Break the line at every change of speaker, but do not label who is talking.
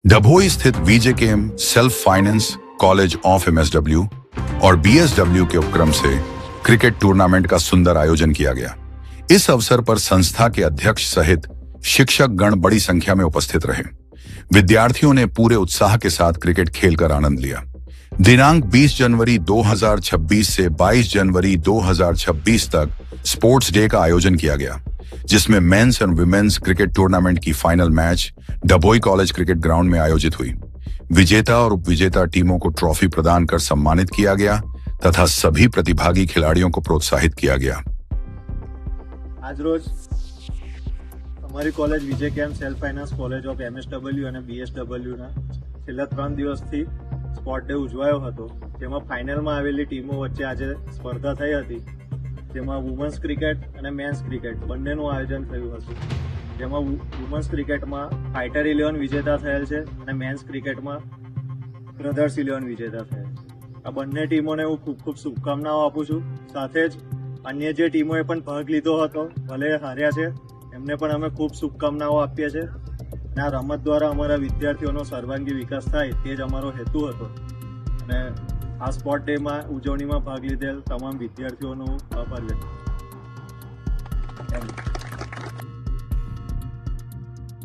डभोई स्थित VJKM self finance college of MSW और BSW के उपक्रम से क्रिकेट टूर्नामेंट का सुंदर आयोजन किया गया। इस अवसर पर संस्था के अध्यक्ष सहित शिक्षक गण बड़ी संख्या में उपस्थित रहे। विद्यार्थियों ने पूरे उत्साह के साथ क्रिकेट खेलकर आनंद लिया। दिनांक 20 जनवरी 2026 से 22 जनवरी 2026 तक स्पोर्ट्स डे का आयोजन किया गया, जिसमें men's and women's cricket tournament की final match Dabhoi college cricket ground में आयोजित हुई। विजेता और उपविजेता टीमों को ट्रॉफी प्रदान कर सम्मानित किया गया तथा सभी प्रतिभागी खिलाड़ियों को प्रोत्साहित किया गया।
आज रोज हमारी college VJKM self finance college of MSW અને બીએસડબ્લ્યુના છેલ્લા 3 દિવસથી સ્પોર્ટ ડે ઉજવાયો હતો, જેમાં ફાઇનલમાં આવેલી ટીમો વચ્ચે આજે સ્પર્ધા થઈ હતી, જેમાં વુમન્સ ક્રિકેટ અને મેન્સ ક્રિકેટ બંનેનું આયોજન થયું હતું, જેમાં વુમન્સ ક્રિકેટમાં ફાઇટર 11 વિજેતા થયેલ છે અને મેન્સ ક્રિકેટમાં બ્રધર્સ 11 વિજેતા થયેલ છે। આ બંને ટીમોને હું ખૂબ ખૂબ શુભકામનાઓ આપું છું। સાથે જ અન્ય જે ટીમોએ પણ ભાગ લીધો હતો, ભલે હાર્યા છે, એમને પણ અમે ખૂબ શુભકામનાઓ આપીએ છીએ। અને આ રમત દ્વારા અમારા વિદ્યાર્થીઓનો સર્વાંગી વિકાસ થાય તે જ અમારો હેતુ હતો। અને આ સ્પોર્ટ ડેમાં ઉજવણીમાં ભાગ લીધેલ તમામ વિદ્યાર્થીઓનો આભાર વ્યક્ત કરું છું।